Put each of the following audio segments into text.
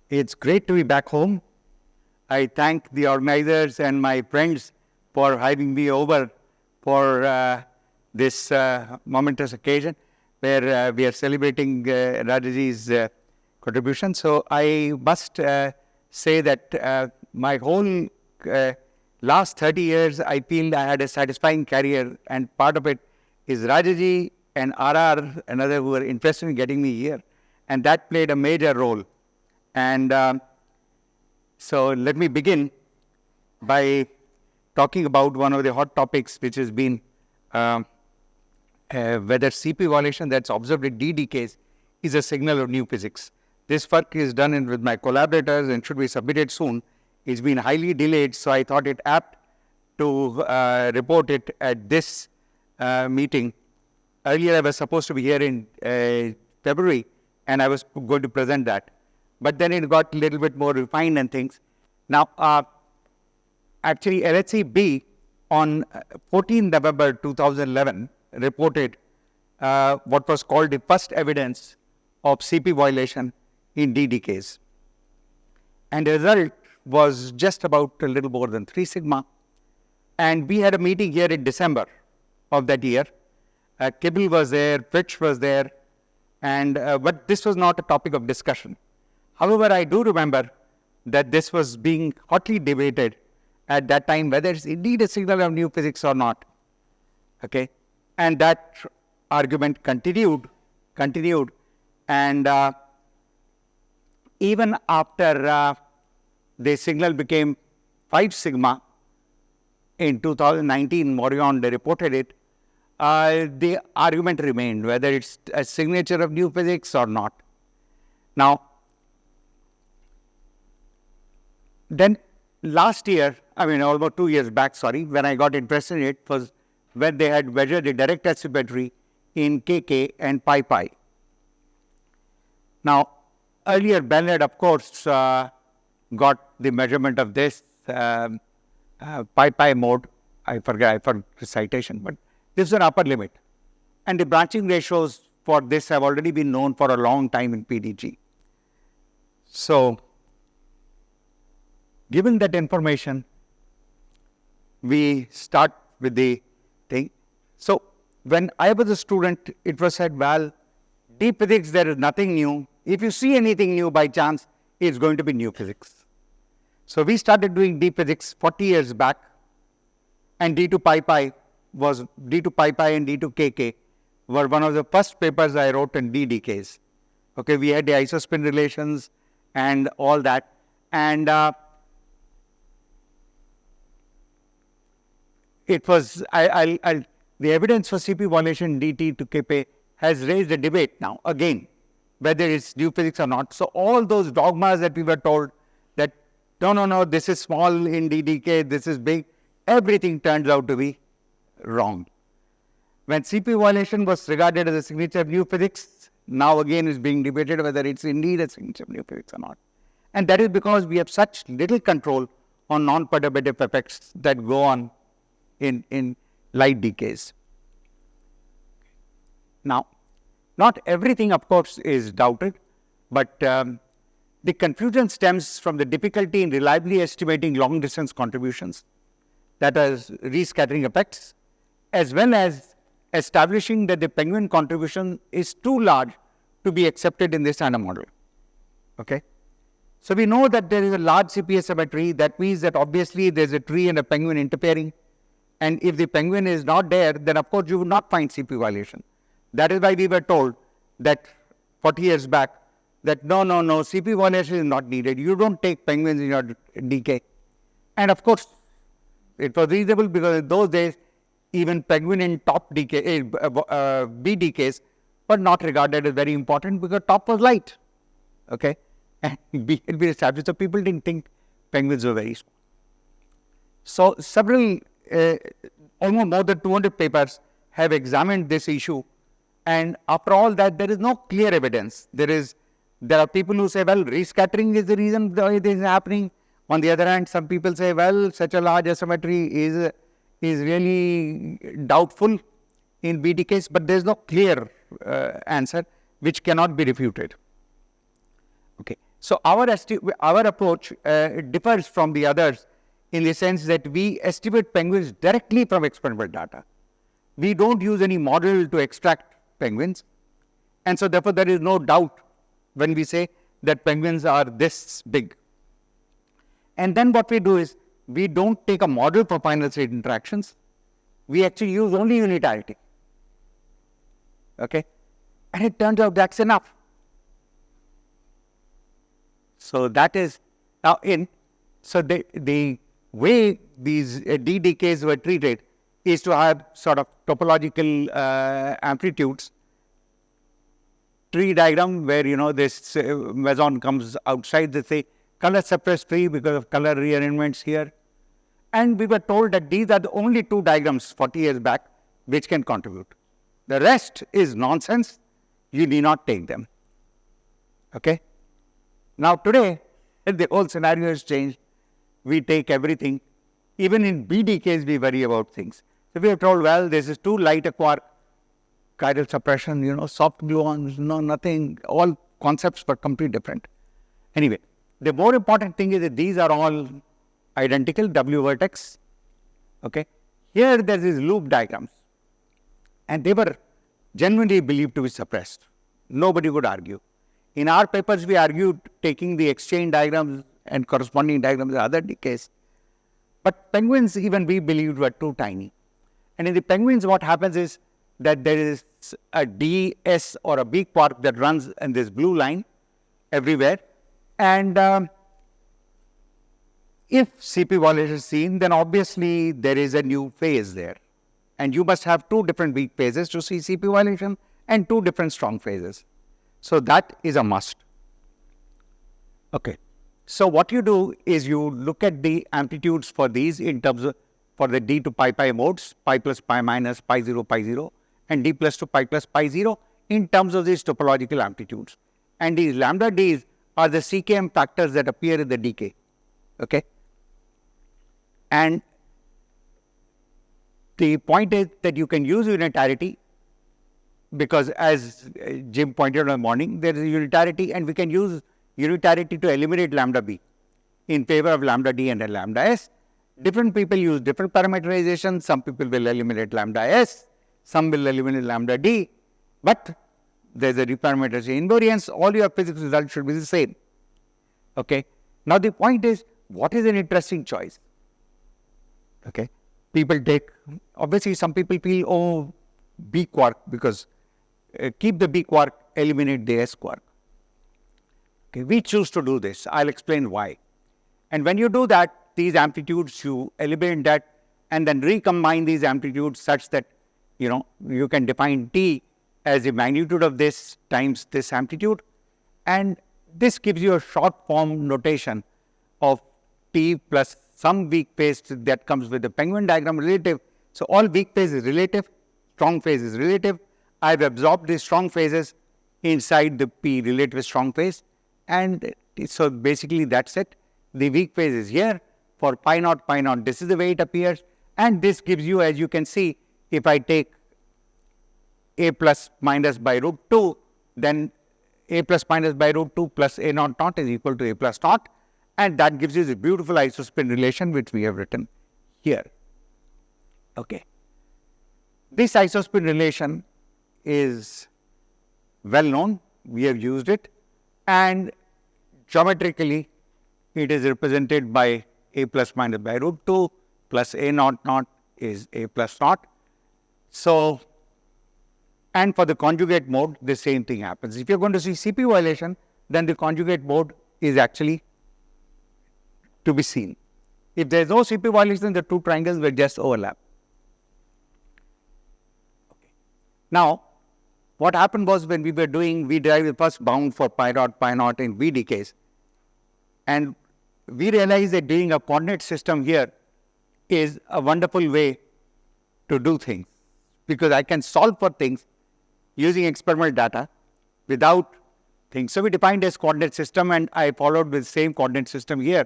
It's great to be back home. I thank the organizers and my friends for having me over for this momentous occasion where we are celebrating Rajaji's contribution. So I must say that my whole last 30 years, I feel I had a satisfying career, and part of it is Rajaji and RR, another who were interested in getting me here, and that played a major role. And so let me begin by talking about one of the hot topics, which has been whether CP violation that's observed in D decays is a signal of new physics. This work is done with my collaborators and should be submitted soon. It's been highly delayed, so I thought it apt to report it at this meeting. Earlier, I was supposed to be here in February, and I was going to present that. But then it got a little bit more refined and things. Now, actually, LHC-B on 14 November 2011 reported what was called the first evidence of CP violation in D decays. And the result was just about a little more than 3 sigma. And we had a meeting here in December of that year. Kibble was there, Fitch was there, and but this was not a topic of discussion. However, I do remember that this was being hotly debated at that time, whether it's indeed a signal of new physics or not. Okay, and that argument continued, and even after the signal became 5 sigma in 2019, Morion reported it, the argument remained whether it's a signature of new physics or not. Now, then last year, almost 2 years back, when I got interested in it was when they had measured the direct asymmetry in KK and pi pi. Now, earlier Bernard, of course, got the measurement of this pi pi mode. I forgot the citation, but this is an upper limit. And the branching ratios for this have already been known for a long time in PDG. So, given that information, we start with the thing. So, when I was a student, it was said, well, deep physics, there is nothing new. If you see anything new by chance, it's going to be new physics. So, we started doing deep physics 40 years back, and D2 pi pi was D2 pi pi and D2 KK were one of the first papers I wrote in D decays. Okay, we had the isospin relations and all that, and it was the evidence for CP violation DT to KP has raised a debate now again whether it's new physics or not. So all those dogmas that we were told that no, this is small in D decay, this is big, everything turns out to be wrong. When CP violation was regarded as a signature of new physics, now again is being debated whether it's indeed a signature of new physics or not. And that is because we have such little control on non-perturbative effects that go on in light decays. Now, not everything, of course, is doubted, but the confusion stems from the difficulty in reliably estimating long-distance contributions, that is, rescattering effects, as well as establishing that the penguin contribution is too large to be accepted in this Standard model. Okay? So we know that there is a large CP asymmetry. That means that obviously there is a tree and a penguin interfering. And if the penguin is not there, then of course you would not find CP violation. That is why we were told that 40 years back that no, CP violation is not needed. You don't take penguins in your decay. And of course, it was reasonable because in those days, even penguin in top decay, B decays were not regarded as very important because top was light. Okay? And B had been established, so people didn't think penguins were very small. So several, almost more than 200 papers have examined this issue, and after all that, there is no clear evidence. There are people who say, well, rescattering is the reason this is happening. On the other hand, some people say, well, such a large asymmetry is really doubtful in B decays, but there is no clear answer which cannot be refuted. Okay. So our approach differs from the others in the sense that we estimate penguins directly from experimental data. We don't use any model to extract penguins, and so therefore there is no doubt when we say that penguins are this big. And then what we do is, we don't take a model for final state interactions. We actually use only unitarity. Okay? And it turns out that's enough. So that is now so the way these D decays were treated is to have sort of topological amplitudes. Tree diagram where, this meson comes outside, they say color suppressed tree because of color rearrangements here. And we were told that these are the only two diagrams 40 years back which can contribute. The rest is nonsense. You need not take them. Okay? Now today, the whole scenario has changed. We take everything. Even in B decays, we worry about things. So we are told, well, this is too light a quark, chiral suppression, soft gluons, nothing. All concepts were completely different. Anyway, the more important thing is that these are all identical, W vertex. Okay. Here there is loop diagrams. And they were genuinely believed to be suppressed. Nobody would argue. In our papers, we argued taking the exchange diagrams and corresponding diagrams of other decays. But penguins, even we believed, were too tiny. And in the penguins, what happens is that there is a DS or a B quark that runs in this blue line everywhere. And if CP violation is seen, then obviously there is a new phase there. And you must have two different weak phases to see CP violation and two different strong phases. So that is a must. Okay. So what you do is you look at the amplitudes for these in terms of for the D to pi pi modes, pi plus pi minus, pi 0, and D plus to pi plus pi 0 in terms of these topological amplitudes. And these lambda Ds are the CKM factors that appear in the decay. Okay. And the point is that you can use unitarity because, as Jim pointed out in the morning, there is a unitarity, and we can use unitarity to eliminate lambda B in favor of lambda D and lambda S. Different people use different parameterization. Some people will eliminate lambda S, some will eliminate lambda D, but there is a reparameterization invariance. All your physics results should be the same. Okay. Now the point is, what is an interesting choice? Okay. People take, obviously some people feel, oh, B quark, because keep the B quark, eliminate the S quark. Okay, we choose to do this. I'll explain why. And when you do that, these amplitudes, you eliminate that and then recombine these amplitudes such that, you can define T as the magnitude of this times this amplitude. And this gives you a short form notation of T plus some weak phase that comes with the penguin diagram relative. So all weak phase is relative, strong phase is relative. I've absorbed these strong phases inside the P relative strong phase. And so basically that's it. The weak phase is here for pi naught, this is the way it appears. And this gives you, as you can see, if I take A plus minus by root 2, then A plus minus by root 2 plus A naught naught is equal to A plus naught. And that gives you the beautiful isospin relation which we have written here. Okay. This isospin relation is well known. We have used it. And geometrically, it is represented by A plus minus by root 2 plus A naught naught is A plus naught. So, and for the conjugate mode, the same thing happens. If you're going to see CP violation, then the conjugate mode is actually to be seen. If there is no CP violation, the two triangles will just overlap. Okay. Now, what happened was when we were doing, we derived the first bound for pi naught in V decays. And we realized that doing a coordinate system here is a wonderful way to do things, because I can solve for things using experimental data without things. So we defined this coordinate system, and I followed with the same coordinate system here.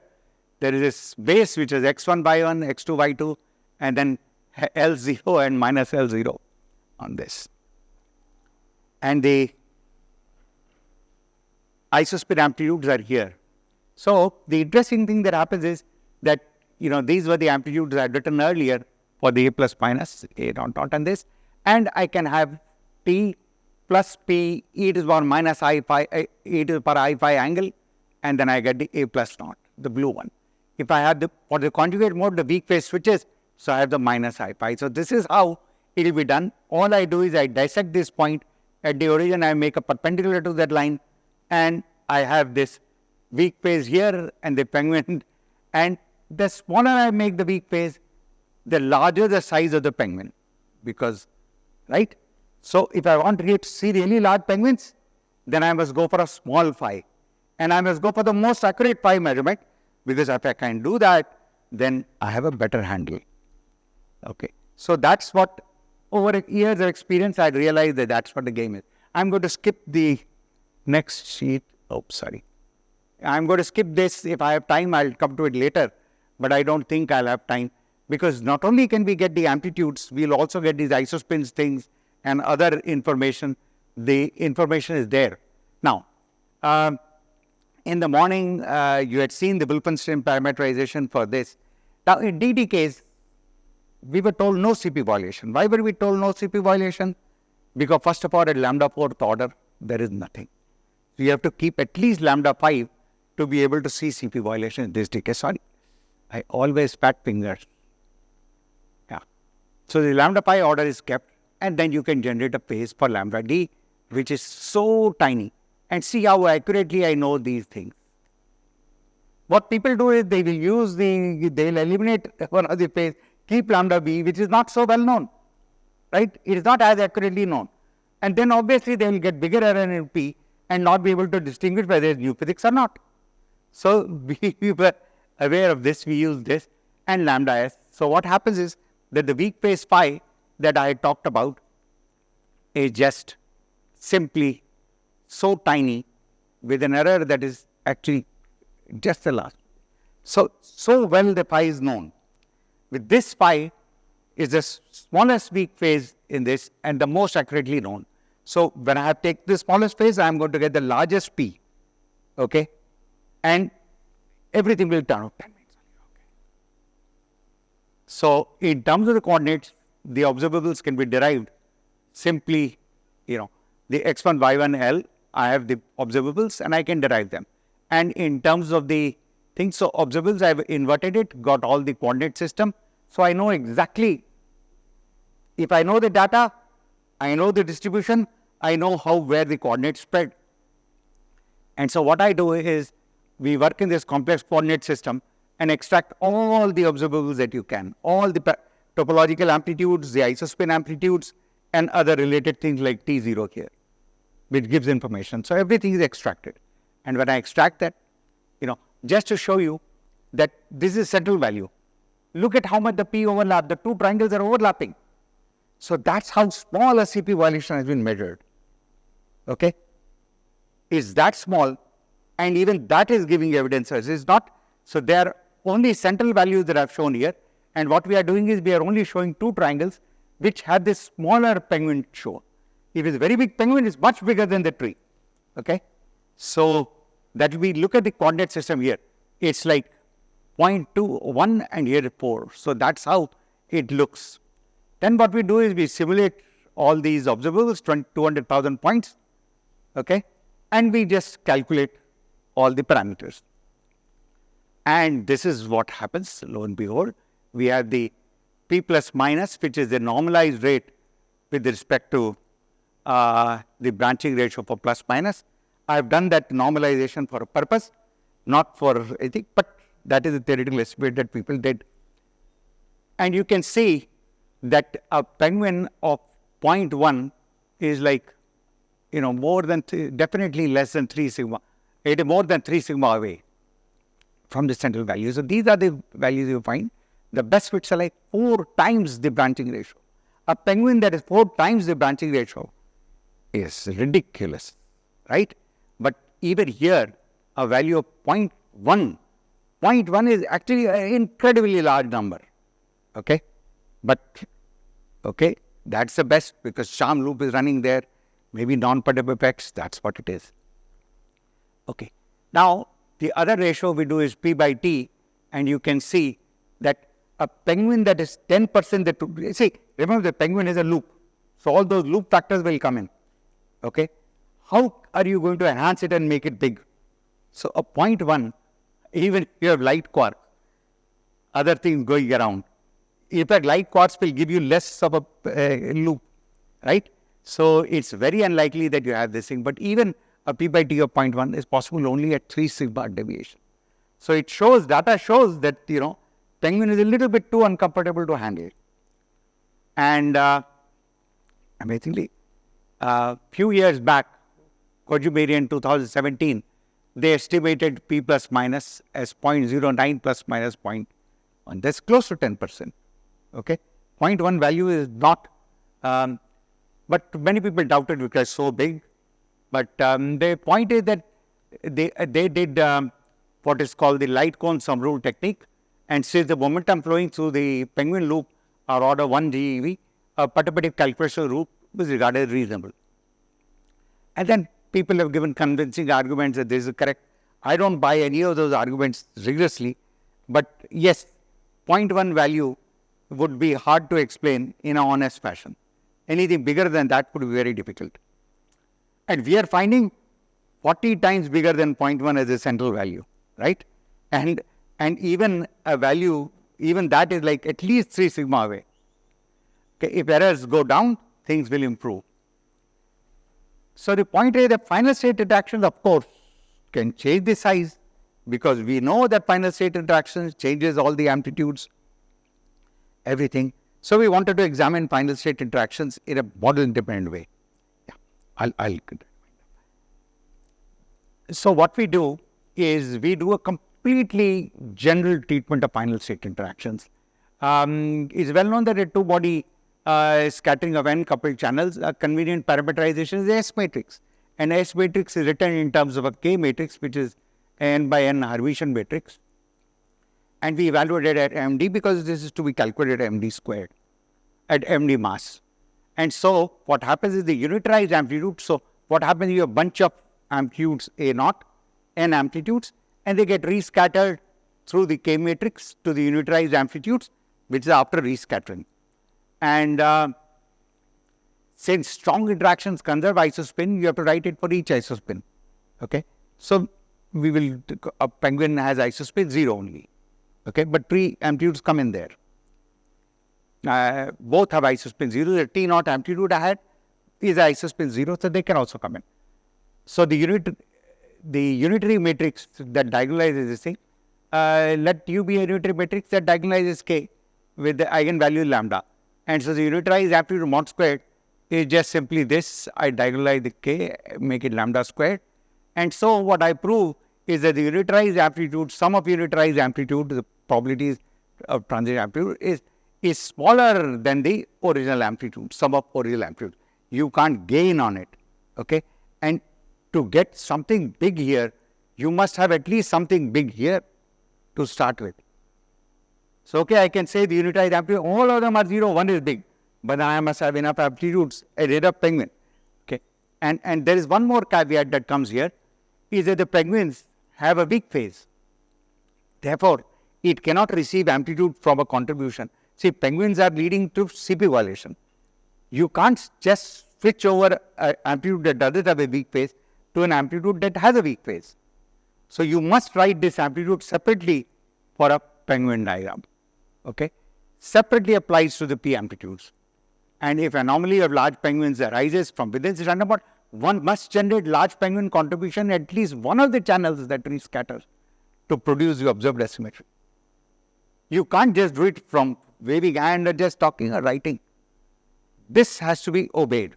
There is this base which is x1 by 1, x2 by 2, and then L0 and minus L0 on this. And isospin amplitudes are here. So the interesting thing that happens is that, these were the amplitudes I had written earlier for the A plus minus, A dot dot and this. And I can have T plus P e to the power minus I phi, e to the power I phi angle, and then I get the A plus naught, the blue one. If I have for the conjugate mode, the weak phase switches, so I have the minus I phi. So this is how it will be done. All I do is I dissect this point at the origin, I make a perpendicular to that line, and I have this weak phase here and the penguin, and the smaller I make the weak phase, the larger the size of the penguin, because, right? So if I want to see really large penguins, then I must go for a small phi, and I must go for the most accurate phi measurement, because if I can do that, then I have a better handle. Okay, so that's what, over years of experience, I realized that that's what the game is. I'm going to skip the next sheet. Oh, sorry. I'm going to skip this. If I have time, I'll come to it later, but I don't think I'll have time, because not only can we get the amplitudes, we'll also get these isospins things and other information. The information is there. Now, in the morning, you had seen the Wolfenstein parameterization for this. Now, in DD case, we were told no CP violation. Why were we told no CP violation? Because first of all, at lambda 4th order, there is nothing. So you have to keep at least lambda 5 to be able to see CP violation in this decay. Sorry, I always fat fingers. Yeah. So the lambda pi order is kept, and then you can generate a phase for lambda d, which is so tiny. And see how accurately I know these things. What people do is they will use they'll eliminate one of the phase, keep lambda b, which is not so well known, right? It is not as accurately known. And then obviously they will get bigger error in p and not be able to distinguish whether it's new physics or not. So we were aware of this, we use this, and lambda s. So what happens is that the weak phase phi that I talked about is just simply so tiny with an error that is actually just the last. So well the phi is known. With this phi is the smallest weak phase in this and the most accurately known. So when I have take the smallest phase, I am going to get the largest p, okay, and everything will turn out. So in terms of the coordinates, the observables can be derived simply, the x1, y1, L, I have the observables and I can derive them. And in terms of the things, so observables, I have inverted it, got all the coordinate system. So I know exactly, if I know the data, I know the distribution, I know where the coordinates spread. And so what I do is, we work in this complex coordinate system and extract all the observables that you can, all the topological amplitudes, the isospin amplitudes, and other related things like T0 here, which gives information. So everything is extracted. And when I extract that, just to show you that this is central value, look at how much the P overlap, the two triangles are overlapping. So that's how small a CP violation has been measured. Okay? It's that small, and even that is giving evidences. It's not, so there are only central values that I've shown here, and what we are doing is we are only showing two triangles which have this smaller penguin shown. If it's a very big penguin, it's much bigger than the tree. Okay? So that we look at the coordinate system here, it's like 0.21 and here 4. So that's how it looks. Then what we do is we simulate all these observables, 200,000 points, okay, and we just calculate all the parameters. And this is what happens, lo and behold, we have the P plus minus, which is the normalized rate with respect to the branching ratio for plus minus. I have done that normalization for a purpose, not for anything, but that is a theoretical estimate that people did. And you can see that a penguin of 0.1 is like, more than, definitely less than 3 sigma. It is more than 3 sigma away from the central value. So these are the values you find. The best fits are like 4 times the branching ratio. A penguin that is 4 times the branching ratio is ridiculous, right? But even here, a value of 0.1 is actually an incredibly large number, okay? But, okay, that's the best because sham loop is running there, maybe non-perturbative effects, that's what it is. Okay. Now, the other ratio we do is P by T, and you can see that a penguin that is 10% that, see, remember the penguin is a loop. So, all those loop factors will come in. Okay. How are you going to enhance it and make it big? So, a 0.1, even if you have light quark, other things going around, in fact, light quarks will give you less of a loop, right? So, it's very unlikely that you have this thing, but even a P by T of 0.1 is possible only at 3 sigma deviation. So, it shows, data shows that, penguin is a little bit too uncomfortable to handle. And amazingly, few years back, Kojumarian 2017, they estimated P plus minus as 0.09 plus minus 0.1. That's close to 10%. Okay, 0.1 value is not, but many people doubted because it's so big. But the point is that they did what is called the light cone sum rule technique, and since the momentum flowing through the penguin loop are order 1 GeV, a perturbative calculation route was regarded reasonable. And then people have given convincing arguments that this is correct. I don't buy any of those arguments rigorously, but yes, 0.1 value would be hard to explain in an honest fashion. Anything bigger than that would be very difficult. And we are finding 40 times bigger than 0.1 as a central value, right? And even a value, even that is like at least 3 sigma away. Okay, if errors go down, things will improve. So the point is that final state interactions, of course, can change the size, because we know that final state interactions changes all the amplitudes, everything. So we wanted to examine final state interactions in a model independent way. Yeah, I'll So what we do is we do a completely general treatment of final state interactions. It's well known that a two-body scattering of n coupled channels, a convenient parameterization is the S matrix. And S matrix is written in terms of a K matrix, which is n by n Hermitian matrix. And we evaluated at MD because this is to be calculated at MD squared, at MD mass. And so what happens is the unitarized amplitude. So what happens, you have a bunch of amplitudes A naught, n amplitudes, and they get rescattered through the K matrix to the unitarized amplitudes, which is after rescattering. And since strong interactions conserve isospin, you have to write it for each isospin. Okay, so a penguin has isospin 0 only. Okay, but 3 amplitudes come in there. Both have isospin 0. The T naught amplitude I had is isospin 0, so they can also come in. So the unitary matrix that diagonalizes this thing, let U be a unitary matrix that diagonalizes K with the eigenvalue lambda. And so the unitarized amplitude mod squared is just simply this. I diagonalize the K, make it lambda squared. And so what I prove is that the unitarized amplitude, sum of unitarized amplitude, the probabilities of transient amplitude is smaller than the original amplitude, sum of original amplitude. You can't gain on it. Okay. And to get something big here, you must have at least something big here to start with. So, okay, I can say the unitarized amplitude, all of them are 0, one is big, but I must have enough amplitudes, a rate of penguin. Okay. And there is one more caveat that comes here, is that the penguins have a weak phase. Therefore, it cannot receive amplitude from a contribution. See, penguins are leading to CP violation. You can't just switch over an amplitude that doesn't have a weak phase to an amplitude that has a weak phase. So you must write this amplitude separately for a penguin diagram. Okay, separately applies to the P amplitudes. And if anomaly of large penguins arises from within the random mode, one must generate large penguin contribution at least one of the channels that rescatters to produce the observed asymmetry. You can't just do it from waving hand or just talking or writing. This has to be obeyed.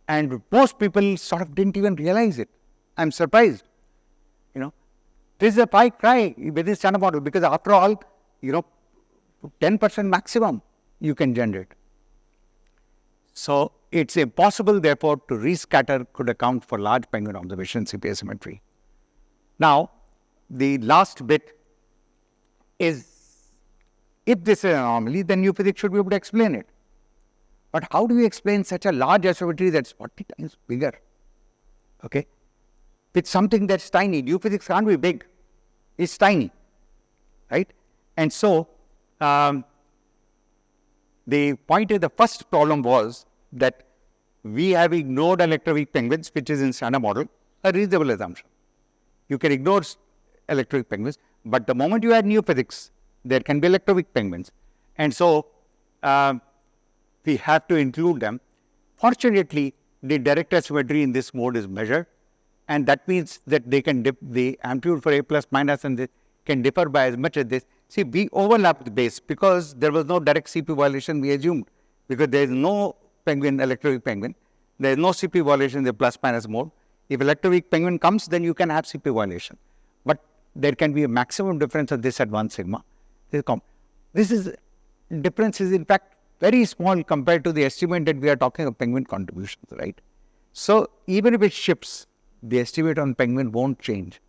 And most people sort of didn't even realize it. I'm surprised. This is a pie cry within standard model, because after all, 10% maximum you can generate. So it's impossible, therefore, to rescatter could account for large penguin observation CP asymmetry. Now, the last bit is, if this is an anomaly, then new physics should be able to explain it. But how do you explain such a large asymmetry that's 40 times bigger? Okay. with something that's tiny. New physics can't be big. It's tiny, right? And so, the point is, the first problem was that we have ignored electroweak penguins, which is in standard model, a reasonable assumption. You can ignore electroweak penguins, but the moment you add new physics, there can be electroweak penguins. And so, we have to include them. Fortunately, the direct asymmetry in this mode is measured, and that means that they can the amplitude for A plus minus and they can differ by as much as this. See, we overlap the base because there was no direct CP violation, we assumed, because there is no penguin, electroweak penguin. There is no CP violation in the plus minus mode. If electroweak penguin comes, then you can have CP violation. But there can be a maximum difference of this at 1 sigma. This difference is in fact very small compared to the estimate that we are talking of penguin contributions, right? So even if it shifts, the estimate on penguin won't change.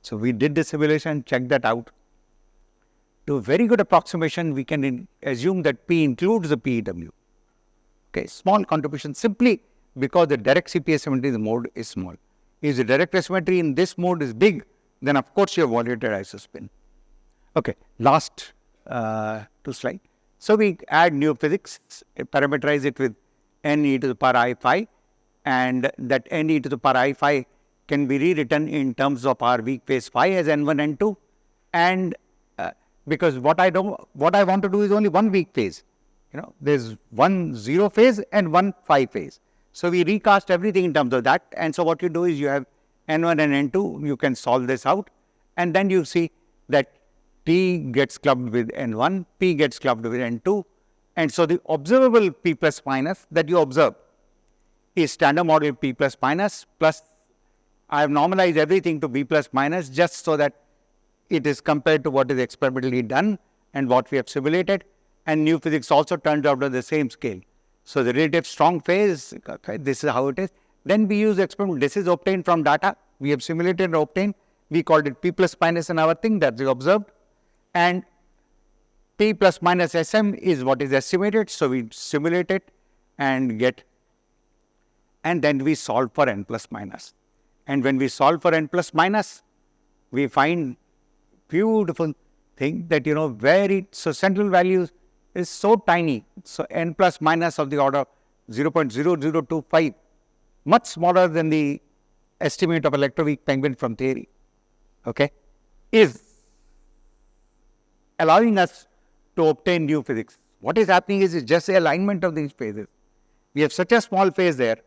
So we did the simulation, checked that out. To a very good approximation, we can assume that P includes the PEW. Okay, small contribution simply because the direct CP asymmetry in the mode is small. If the direct asymmetry in this mode is big, then of course you have violated isospin. Okay, last 2 slides. So we add new physics, parameterize it with n e to the power I phi, and that n e to the power I phi can be rewritten in terms of our weak phase phi as n1, n2, and because what I want to do is only one weak phase. There's one 0 phase and one phi phase. So we recast everything in terms of that, and so what you do is you have n1 and n2. You can solve this out, and then you see that P gets clubbed with n1, P gets clubbed with n2, and so the observable P plus minus that you observe is standard model P plus minus plus I have normalized everything to B plus minus just so that it is compared to what is experimentally done and what we have simulated, and new physics also turns out on the same scale. So the relative strong phase, okay, this is how it is. Then we use experiment. This is obtained from data. We have simulated and obtained. We called it P plus minus in our thing that we observed. And P plus minus SM is what is estimated. So we simulate it and get, and then we solve for n plus minus. And when we solve for n plus minus, we find beautiful thing that, so central values is so tiny. So n plus minus of the order 0.0025, much smaller than the estimate of electroweak penguin from theory, okay, is allowing us to obtain new physics. What is happening is just the alignment of these phases. We have such a small phase there,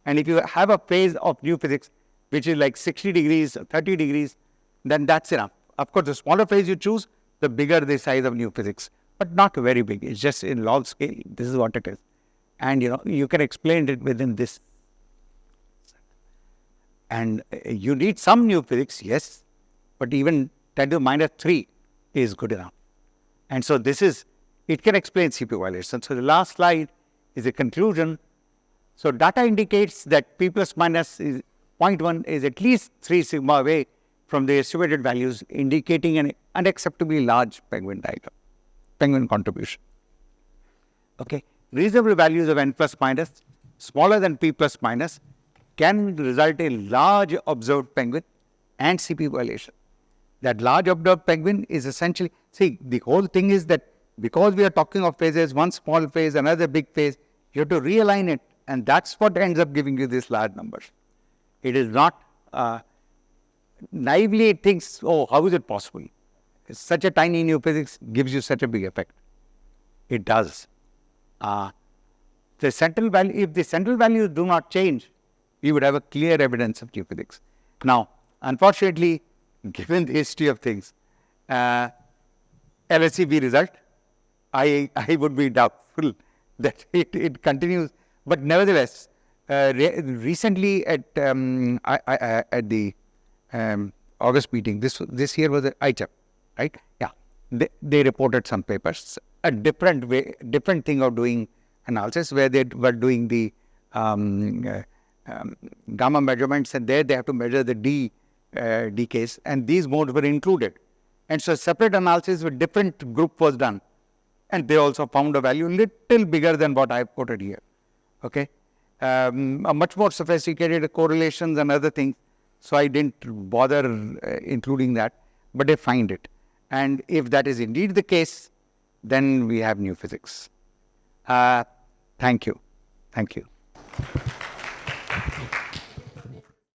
and if you have a phase of new physics which is like 60 degrees, 30 degrees, then that's enough. Of course, the smaller phase you choose, the bigger the size of new physics, but not very big. It's just in log scale. This is what it is. And you can explain it within this. And you need some new physics, yes, but even 10 to the minus 3 is good enough. And so it can explain CP violation. So the last slide is a conclusion. So data indicates that P plus minus is 0.1 is at least 3 sigma away from the estimated values, indicating an unacceptably large penguin contribution. Okay, reasonable values of n plus minus, smaller than P plus minus, can result in large observed penguin and CP violation. That large observed penguin is essentially, see, the whole thing is that because we are talking of phases, one small phase, another big phase, you have to realign it, and that's what ends up giving you these large numbers. It is not, naively it thinks, oh, how is it possible? Such a tiny new physics gives you such a big effect. It does. The central value, if the central values do not change, we would have a clear evidence of new physics. Now, unfortunately, given the history of things, LSEB result, I would be doubtful that it continues. But nevertheless, recently at the August meeting, this year was at ICHEP, right? Yeah, they reported some papers, a different thing of doing analysis, where they were doing the gamma measurements, and there they have to measure the decays, and these modes were included. And so a separate analysis with different group was done, and they also found a value little bigger than what I have quoted here. Okay, a much more sophisticated correlations and other things. So I didn't bother including that, but they find it. And if that is indeed the case, then we have new physics. Thank you. Thank you.